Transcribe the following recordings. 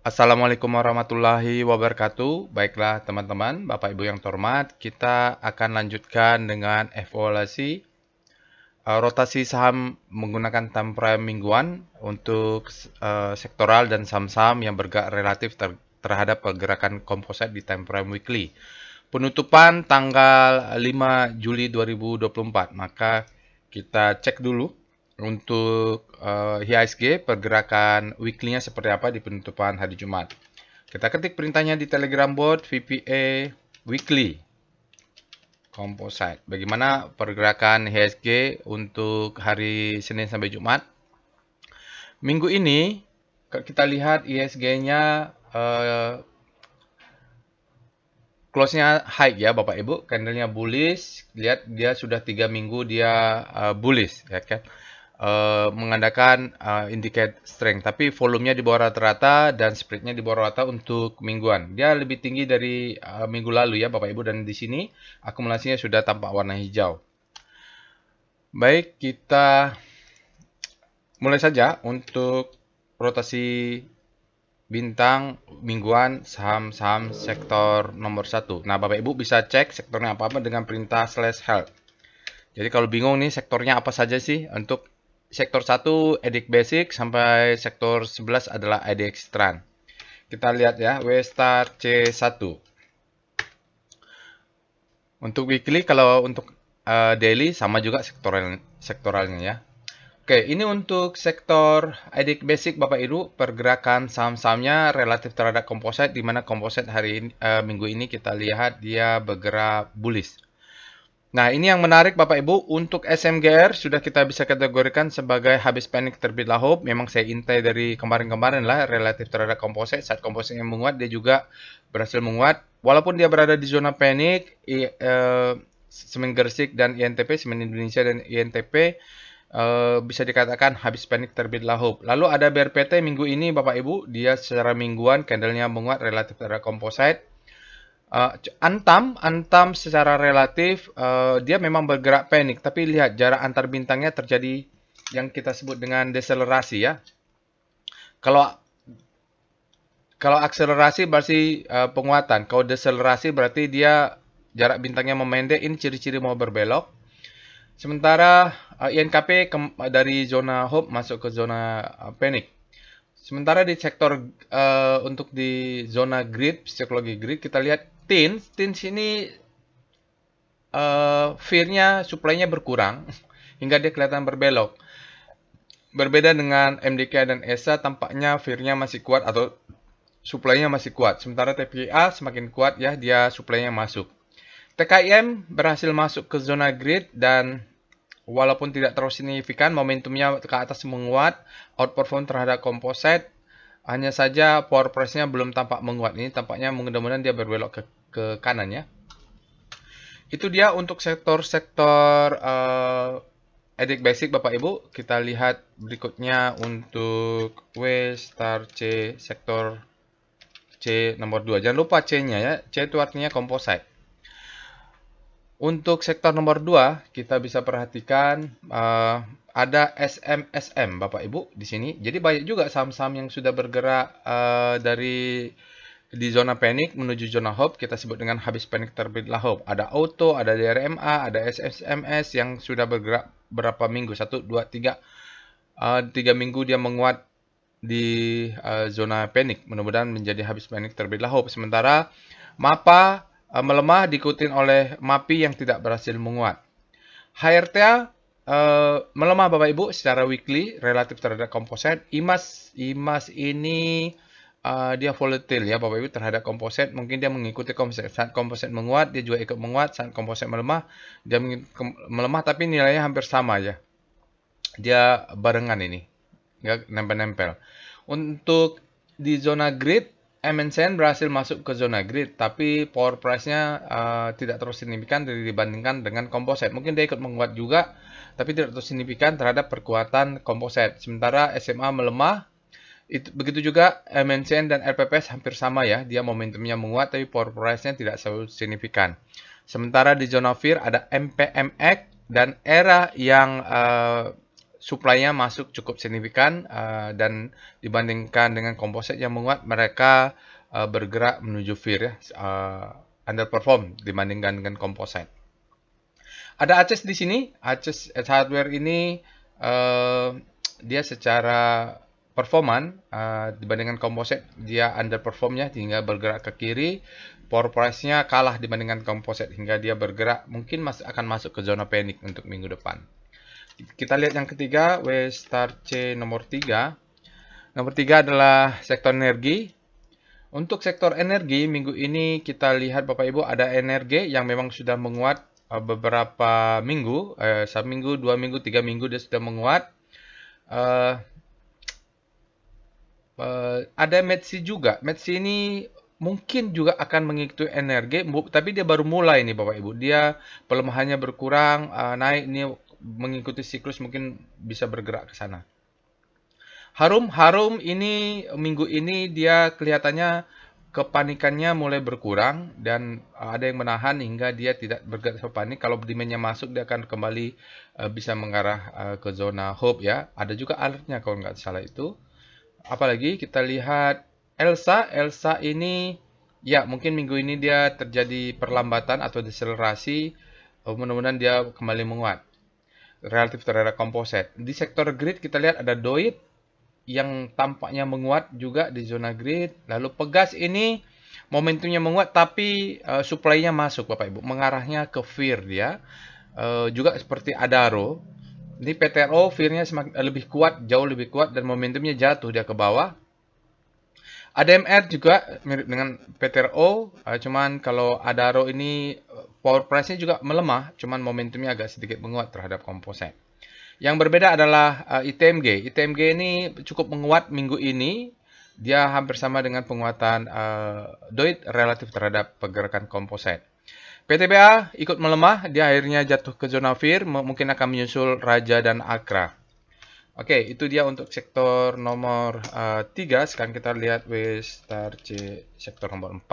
Assalamualaikum warahmatullahi wabarakatuh. Baiklah teman-teman, Bapak Ibu yang terhormat, kita akan lanjutkan dengan evaluasi rotasi saham menggunakan time frame mingguan untuk sektoral dan saham-saham yang bergerak relatif terhadap pergerakan komposit di time frame weekly. Penutupan tanggal 5 Juli 2024. Maka kita cek dulu untuk IHSG pergerakan weekly-nya seperti apa di penutupan hari Jumat. Kita ketik perintahnya di Telegram bot VPA Weekly Composite. Bagaimana pergerakan IHSG untuk hari Senin sampai Jumat? Minggu ini kita lihat IHSG-nya close-nya high ya Bapak Ibu, candlenya bullish. Lihat dia sudah 3 minggu dia bullish ya kan. Mengandalkan indicate strength, tapi volumenya di bawah rata-rata dan spreadnya di bawah rata untuk mingguan. Dia lebih tinggi dari minggu lalu ya Bapak Ibu, dan di sini akumulasinya sudah tampak warna hijau. Baik, kita mulai saja untuk rotasi bintang mingguan saham-saham sektor nomor 1. Nah, Bapak Ibu bisa cek sektornya apa-apa dengan perintah /health. Jadi kalau bingung nih sektornya apa saja sih, untuk sektor 1 EDX Basic sampai sektor 11 adalah EDX Trend. Kita lihat ya, W-Star C1. Untuk weekly, kalau untuk daily sama juga sektoralnya ya. Oke, ini untuk sektor EDX Basic Bapak Ibu, pergerakan saham-sahamnya relatif terhadap komposit, di mana komposit minggu ini kita lihat dia bergerak bullish. Nah, ini yang menarik Bapak Ibu, untuk SMGR sudah kita bisa kategorikan sebagai habis panik terbit lahop. Memang saya intai dari kemarin-kemarin lah relatif terhadap komposit. Saat kompositnya menguat, dia juga berhasil menguat. Walaupun dia berada di zona panik, Semen Gersik dan INTP, Semen Indonesia dan INTP, bisa dikatakan habis panik terbit lahop. Lalu ada BRPT minggu ini Bapak Ibu, dia secara mingguan candlenya menguat relatif terhadap komposit. Antam secara relatif dia memang bergerak panik, tapi lihat jarak antar bintangnya terjadi yang kita sebut dengan deselerasi ya. Kalau akselerasi berarti penguatan, kalau deselerasi berarti dia jarak bintangnya memendek. Ini ciri-ciri mau berbelok. Sementara INKP dari zona hope masuk ke zona panik. Sementara di sektor untuk di zona grid, psikologi grid, kita lihat TINS ini fear-nya, supply-nya berkurang hingga dia kelihatan berbelok. Berbeda dengan MDK dan ESA, tampaknya fear-nya masih kuat atau supply-nya masih kuat. Sementara TPA semakin kuat ya, dia supply-nya masuk. TKIM berhasil masuk ke zona grid dan walaupun tidak terlalu signifikan, momentumnya ke atas menguat, outperform terhadap komposit. Hanya saja power price-nya belum tampak menguat. Ini tampaknya mudah-mudahan dia berbelok ke kanan ya. Itu dia untuk sektor-sektor EDX Basic Bapak Ibu. Kita lihat berikutnya untuk W-Star C sektor C nomor 2. Jangan lupa C-nya ya. C itu artinya composite. Untuk sektor nomor 2, kita bisa perhatikan ada SMSM Bapak Ibu di sini. Jadi banyak juga saham-saham yang sudah bergerak di zona panik menuju zona hope, kita sebut dengan habis panik terbitlah hope. Ada auto, ada DRMA, ada SSMS yang sudah bergerak berapa minggu, 1, 2, 3. 3 minggu dia menguat di zona panik. Mudah-mudahan menjadi habis panik terbitlah hope. Sementara MAPA melemah diikuti oleh MAPI yang tidak berhasil menguat. HRTA melemah Bapak Ibu secara weekly relatif terhadap komposit. IMAS ini dia volatile ya Bapak Ibu terhadap komposit. Mungkin dia mengikuti komposit. Saat komposit menguat, dia juga ikut menguat. Saat komposit melemah, dia melemah tapi nilainya hampir sama ya. Dia barengan ini. Ya, nempel-nempel. Untuk di zona grid, MNCN berhasil masuk ke zona grid, tapi power price-nya tidak terlalu signifikan dibandingkan dengan komposit. Mungkin dia ikut menguat juga, tapi tidak terlalu signifikan terhadap perkuatan komposit. Sementara SMA melemah, begitu juga MNCN dan RPPS hampir sama ya. Dia momentumnya menguat, tapi power price-nya tidak terlalu signifikan. Sementara di zona fear ada MPMX dan ERA yang supply-nya masuk cukup signifikan dan dibandingkan dengan komposit yang menguat, mereka bergerak menuju fear ya, underperform dibandingkan dengan komposit. Ada ACES di sini. ACES Hardware ini dia secara performan dibandingkan komposit dia underperformnya hingga bergerak ke kiri. Power price-nya kalah dibandingkan komposit hingga dia bergerak mungkin akan masuk ke zona panic untuk minggu depan. Kita lihat yang ketiga, W-Star C nomor 3. Nomor 3 adalah sektor energi. Untuk sektor energi, minggu ini kita lihat Bapak Ibu ada energi yang memang sudah menguat beberapa minggu. Seminggu, 2 minggu, 3 minggu dia sudah menguat. Ada Metsi juga. Metsi ini mungkin juga akan mengikuti energi, tapi dia baru mulai nih Bapak Ibu. Dia pelemahannya berkurang, naik ini mengikuti siklus mungkin bisa bergerak ke sana. Harum ini minggu ini dia kelihatannya kepanikannya mulai berkurang dan ada yang menahan hingga dia tidak bergerak ke panik. Kalau demand-nya masuk dia akan kembali bisa mengarah ke zona hope ya. Ada juga alertnya kalau nggak salah itu. Apalagi kita lihat Elsa ini ya mungkin minggu ini dia terjadi perlambatan atau deselerasi. Mudah-mudahan dia kembali menguat relatif terhadap komposit. Di sektor grid kita lihat ada Doit yang tampaknya menguat juga di zona grid. Lalu Pegas ini momentumnya menguat tapi supply-nya masuk Bapak Ibu, mengarahnya ke fear dia. Juga seperti Adaro. Ini PTRO fear-nya lebih kuat, jauh lebih kuat dan momentumnya jatuh dia ke bawah. ADMR juga mirip dengan PTRO, cuman kalau Adaro ini power price-nya juga melemah, cuman momentumnya agak sedikit menguat terhadap komposit. Yang berbeda adalah ITMG. ITMG ini cukup menguat minggu ini. Dia hampir sama dengan penguatan Doit relatif terhadap pergerakan komposit. PTBA ikut melemah, dia akhirnya jatuh ke zona fear, mungkin akan menyusul Raja dan Akra. Oke, itu dia untuk sektor nomor 3. Sekarang kita lihat W-Star C sektor nomor 4.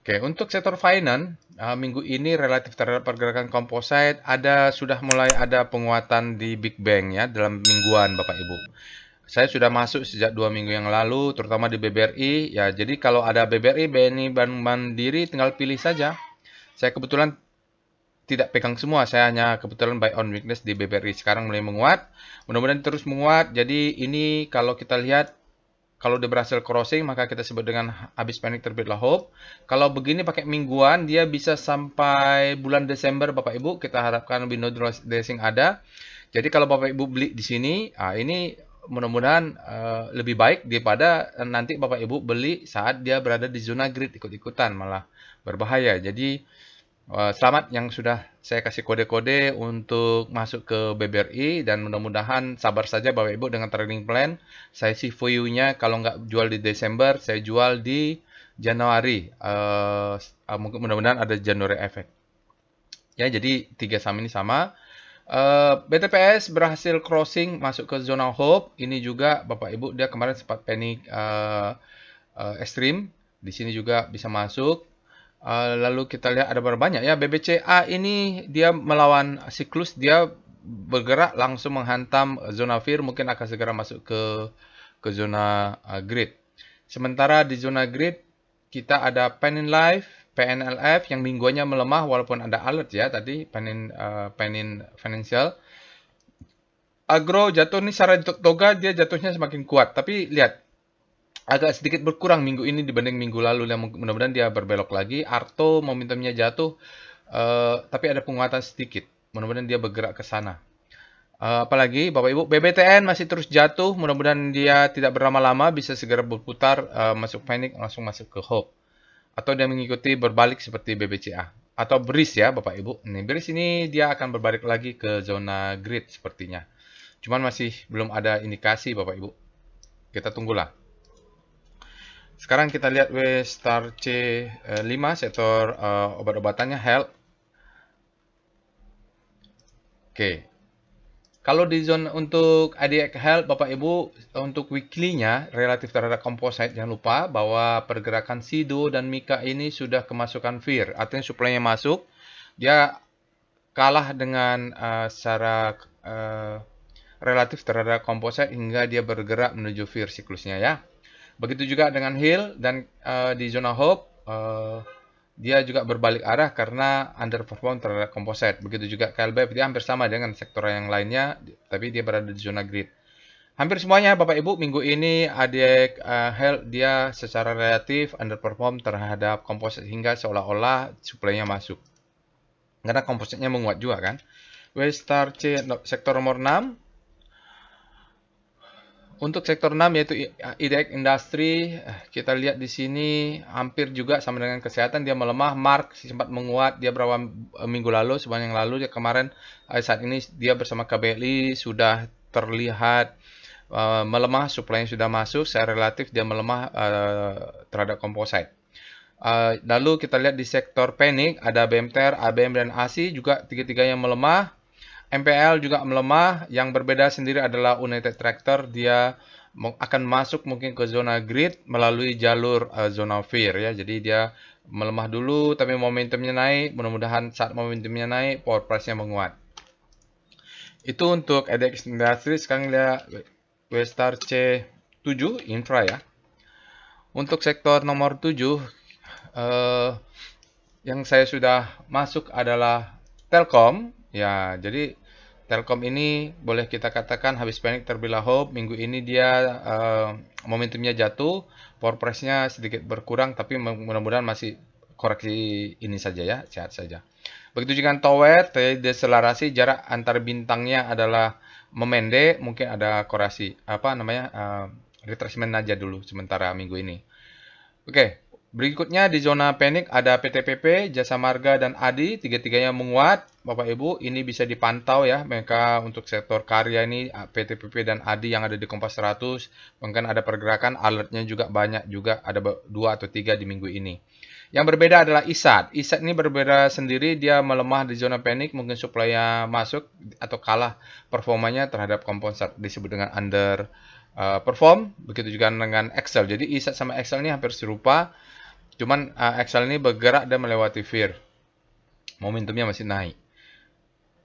Oke, untuk sektor finance, minggu ini relatif terhadap pergerakan komposit, sudah mulai ada penguatan di Big Bang ya, dalam mingguan Bapak Ibu. Saya sudah masuk sejak 2 minggu yang lalu, terutama di BBRI. Ya, jadi kalau ada BBRI, BNI, Bank Mandiri, tinggal pilih saja. Saya kebetulan tidak pegang semua, saya hanya kebetulan buy on weakness di BBRI. Sekarang mulai menguat, mudah-mudahan terus menguat. Jadi ini kalau kita lihat, kalau dia berhasil crossing, maka kita sebut dengan habis panik terbitlah hope. Kalau begini pakai mingguan, dia bisa sampai bulan Desember Bapak Ibu. Kita harapkan window dressing ada. Jadi kalau Bapak Ibu beli di sini, ini mudah-mudahan lebih baik daripada nanti Bapak Ibu beli saat dia berada di zona grid ikut-ikutan, malah berbahaya. Jadi selamat yang sudah saya kasih kode-kode untuk masuk ke BBRI dan mudah-mudahan sabar saja Bapak Ibu dengan trading plan. Saya sih view-nya kalau nggak jual di Desember, saya jual di Januari. Mungkin mudah-mudahan ada Januari effect. Ya, jadi 3 saham ini sama. BTPS berhasil crossing masuk ke zona hope. Ini juga Bapak Ibu dia kemarin sempat panic ekstrim. Di sini juga bisa masuk. Lalu kita lihat ada berapa banyak ya. BBCA ini dia melawan siklus, dia bergerak langsung menghantam zona fear, mungkin akan segera masuk ke zona grid. Sementara di zona grid kita ada Penin Life, PNLF yang mingguannya melemah walaupun ada alert ya tadi Penin Financial. Agro jatuh nih secara toga dia jatuhnya semakin kuat, tapi lihat agak sedikit berkurang minggu ini dibanding minggu lalu. Mudah-mudahan dia berbelok lagi. Arto momentumnya jatuh, tapi ada penguatan sedikit. Mudah-mudahan dia bergerak ke sana. Apalagi Bapak Ibu, BBTN masih terus jatuh. Mudah-mudahan dia tidak berlama-lama, bisa segera berputar, masuk panik, langsung masuk ke hope. Atau dia mengikuti berbalik seperti BBCA. Atau BRIS ya Bapak Ibu. Nih, BRIS ini dia akan berbalik lagi ke zona grid sepertinya. Cuman masih belum ada indikasi Bapak Ibu. Kita tunggulah. Sekarang kita lihat W-Star C5 sektor obat-obatannya health. Oke. Kalau di zona untuk IDX Health, Bapak Ibu, untuk weekly-nya relatif terhadap komposit, jangan lupa bahwa pergerakan SIDO dan MIKA ini sudah kemasukan fear. Artinya supply-nya masuk, dia kalah dengan secara relatif terhadap komposit hingga dia bergerak menuju fear siklusnya ya. Begitu juga dengan Hill dan di zona hope dia juga berbalik arah karena underperform terhadap komposit. Begitu juga KLB, dia hampir sama dengan sektor yang lainnya, tapi dia berada di zona grid. Hampir semuanya Bapak Ibu minggu ini adik Hill dia secara relatif underperform terhadap komposit hingga seolah-olah suplainya masuk. Karena kompositnya menguat juga kan. Westar C sektor nomor 6. Untuk sektor 6 yaitu IDX Industri, kita lihat di sini hampir juga sama dengan kesehatan dia melemah. Mark sempat menguat dia berapa minggu lalu, sebulan yang lalu dia kemarin saat ini dia bersama KBLI sudah terlihat melemah, suplainya sudah masuk, secara relatif dia melemah terhadap komposit. Lalu kita lihat di sektor panik ada BMTR, ABM dan ASI juga tiga-tiganya melemah. MPL juga melemah, yang berbeda sendiri adalah United Tractor, dia akan masuk mungkin ke zona grid melalui jalur zona fear ya. Jadi dia melemah dulu tapi momentumnya naik, mudah-mudahan saat momentumnya naik power price-nya menguat. Itu untuk EDX Industri. Sekarang lihat Westar C7 Infra ya. Untuk sektor nomor 7 yang saya sudah masuk adalah Telkom ya. Jadi Telkom ini boleh kita katakan habis panik terbelah hope. Minggu ini dia momentumnya jatuh, power price-nya sedikit berkurang, tapi mudah-mudahan masih koreksi ini saja ya, sehat saja. Begitu juga Tower, deselerasi jarak antar bintangnya adalah memendek, mungkin ada koreksi retracement aja dulu sementara minggu ini. Oke, berikutnya di zona panik ada PTPP, Jasa Marga, dan ADI. Tiga-tiganya menguat. Bapak Ibu, ini bisa dipantau ya. Mereka untuk sektor karya ini, PTPP dan ADI yang ada di Kompas 100. Mungkin ada pergerakan, alertnya juga banyak juga. Ada 2 atau 3 di minggu ini. Yang berbeda adalah ISAT. ISAT ini berbeda sendiri, dia melemah di zona panik. Mungkin supply-nya masuk atau kalah performanya terhadap komposit. Disebut dengan under perform, begitu juga dengan Excel. Jadi ISAT sama Excel ini hampir serupa, cuman Excel ini bergerak dan melewati fear. Momentumnya masih naik.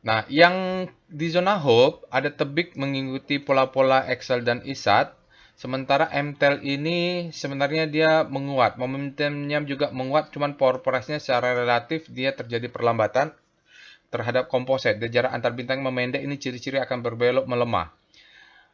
Nah, yang di zona hope ada tebik mengikuti pola-pola Excel dan ISAT, sementara MTEL ini sebenarnya dia menguat. Momentumnya juga menguat, cuman power price-nya secara relatif dia terjadi perlambatan terhadap komposit. Di jarak antar bintang memendek, ini ciri-ciri akan berbelok melemah.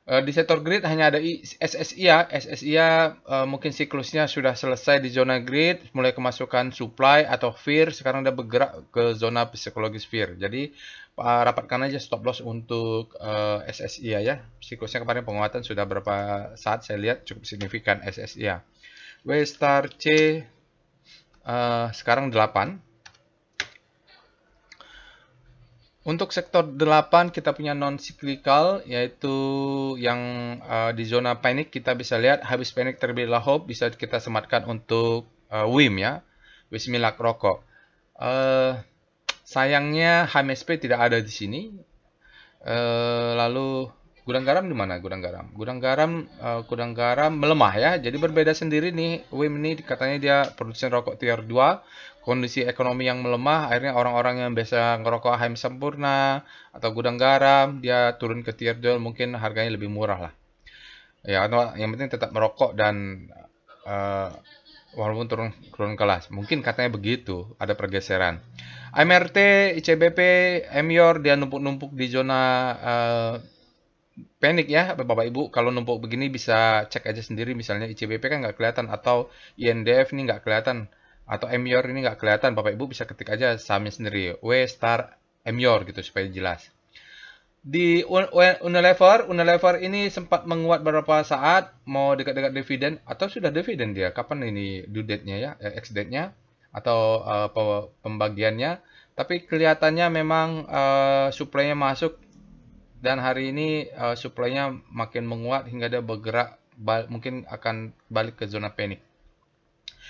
Di sektor grid hanya ada SSIA. SSIA mungkin siklusnya sudah selesai di zona grid, mulai kemasukan supply atau fear, sekarang dia bergerak ke zona psikologis fear. Jadi rapatkan aja stop loss untuk SSIA ya. Siklusnya kemarin penguatan sudah berapa saat saya lihat cukup signifikan SSIA. Westar C sekarang 8. Untuk sektor 8 kita punya non-cyclical, yaitu yang di zona panik kita bisa lihat habis panik terbelah hope bisa kita sematkan untuk WIM ya, Wismilak Rokok. Sayangnya HMSP tidak ada di sini. Lalu gudang garam di mana? Gudang garam. Gudang garam melemah ya. Jadi berbeda sendiri nih. WIM ini katanya dia produsen rokok tier 2. Kondisi ekonomi yang melemah, akhirnya orang-orang yang biasa ngerokok HM Sempurna atau gudang garam, dia turun ke tier 2, mungkin harganya lebih murah lah. Ya, yang penting tetap merokok dan walaupun turun kelas. Mungkin katanya begitu, ada pergeseran. MRT, ICBP, Emior, dia numpuk-numpuk di zona panik ya, Bapak Ibu. Kalau numpuk begini bisa cek aja sendiri, misalnya ICBP kan nggak kelihatan, atau INDF ini nggak kelihatan, atau Emior ini nggak kelihatan, Bapak Ibu bisa ketik aja sahamnya sendiri, W star Emior gitu supaya jelas. Di Unilever ini sempat menguat beberapa saat, mau dekat-dekat dividen, atau sudah dividen dia. Kapan ini due date-nya ya, ex date-nya, atau pembagiannya. Tapi kelihatannya memang supply-nya masuk, dan hari ini supply-nya makin menguat hingga dia bergerak, mungkin akan balik ke zona panik.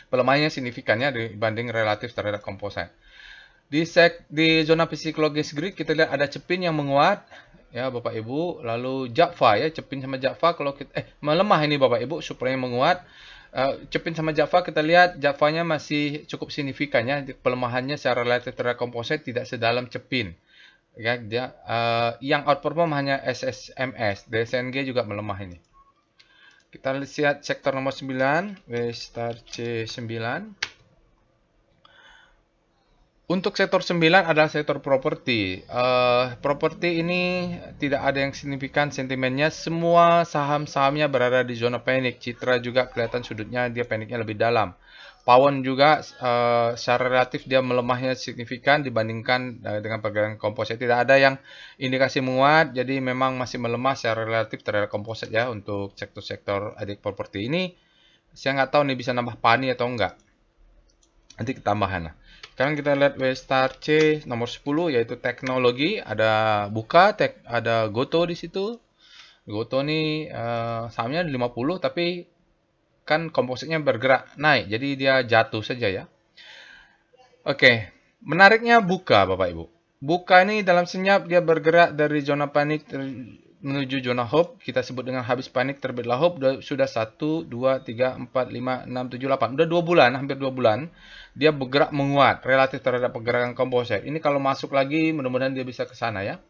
Pelemahannya signifikannya dibanding relatif terhadap komposit. Di zona psikologis grid kita lihat ada Cepin yang menguat ya Bapak Ibu, lalu Java ya, Cepin sama Java kalau kita melemah ini Bapak Ibu, supply-nya menguat. Cepin sama Java kita lihat Javanya masih cukup signifikan ya, pelemahannya secara relatif terhadap komposit tidak sedalam Cepin. Ya, yang outperform hanya SSMS, DSNG juga melemah ini. Kita lihat sektor nomor 9, W-Star C9. Untuk sektor 9 adalah sektor properti. Properti ini tidak ada yang signifikan sentimennya. Semua saham-sahamnya berada di zona panik. Citra juga kelihatan sudutnya dia paniknya lebih dalam. Pawon juga secara relatif dia melemahnya signifikan dibandingkan dengan pergerakan komposit. Tidak ada yang indikasi menguat, jadi memang masih melemah secara relatif terhadap komposit ya untuk sektor-sektor adik properti ini. Saya nggak tahu nih bisa nambah pani atau enggak. Nanti ketambahan lah. Sekarang kita lihat W-Star C nomor 10 yaitu teknologi. Ada ada Goto di situ. Goto nih sahamnya 50 tapi kan kompositnya bergerak naik. Jadi dia jatuh saja ya. Oke, menariknya Buka Bapak Ibu. Buka ini dalam senyap dia bergerak dari zona panik menuju zona hope. Kita sebut dengan habis panik terbitlah hope. Sudah 1, 2, 3, 4, 5, 6, 7, 8. Sudah 2 bulan, hampir 2 bulan. Dia bergerak menguat relatif terhadap pergerakan komposit. Ini kalau masuk lagi mudah-mudahan dia bisa ke sana ya.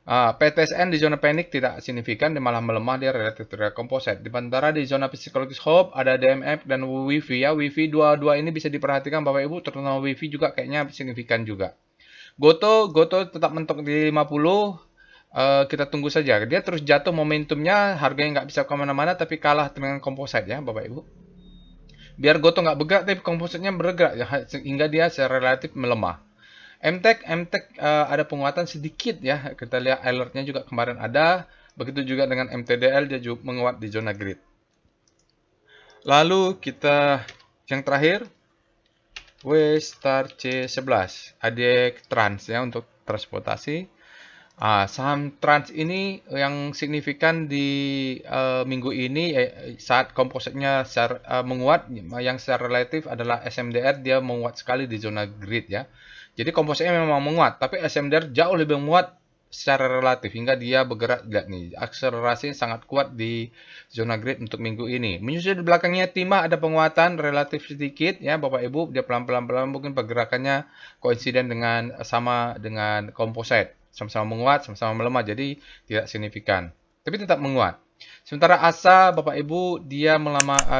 PTSN di zona panik tidak signifikan, dia malah melemah, dia relatif terhadap komposit. Di antara di zona psikologis hope ada DMF dan WiFi ya. WiFi dua-dua ini bisa diperhatikan Bapak Ibu, terutama WiFi juga kayaknya signifikan juga. Goto tetap mentok di 50. Kita tunggu saja. Dia terus jatuh momentumnya, harganya nggak bisa kemana-mana tapi kalah dengan komposit ya Bapak Ibu. Biar Goto nggak bergerak tapi kompositnya bergerak ya, sehingga dia secara relatif melemah. MTEK ada penguatan sedikit ya. Kita lihat alertnya juga kemarin ada. Begitu juga dengan MTDL dia juga menguat di zona grid. Lalu kita yang terakhir W-Star C11 Adek Trans ya untuk transportasi. Saham Trans ini yang signifikan di minggu ini saat kompositnya menguat, yang secara relatif adalah SMDR, dia menguat sekali di zona grid ya. Jadi kompositnya memang menguat, tapi SMDR jauh lebih menguat secara relatif hingga dia bergerak, lihat nih, akselerasi sangat kuat di zona grid untuk minggu ini. Menyusul di belakangnya Timah ada penguatan relatif sedikit ya Bapak Ibu, dia pelan-pelan mungkin pergerakannya koinsiden dengan sama dengan komposit. Sama-sama menguat, sama-sama melemah, jadi tidak signifikan. Tapi tetap menguat. Sementara ASA, Bapak Ibu, dia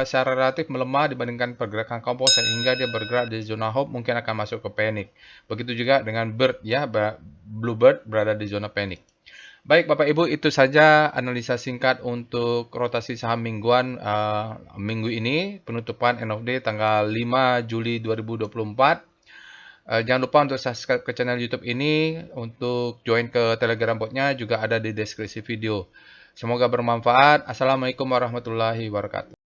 secara relatif melemah dibandingkan pergerakan komposit sehingga dia bergerak di zona hope, mungkin akan masuk ke panik. Begitu juga dengan Bird ya, Bluebird berada di zona panik. Baik Bapak Ibu, itu saja analisa singkat untuk rotasi saham mingguan minggu ini, penutupan end of day tanggal 5 Juli 2024. Jangan lupa untuk subscribe ke channel YouTube ini, untuk join ke Telegram botnya juga ada di deskripsi video. Semoga bermanfaat. Assalamualaikum warahmatullahi wabarakatuh.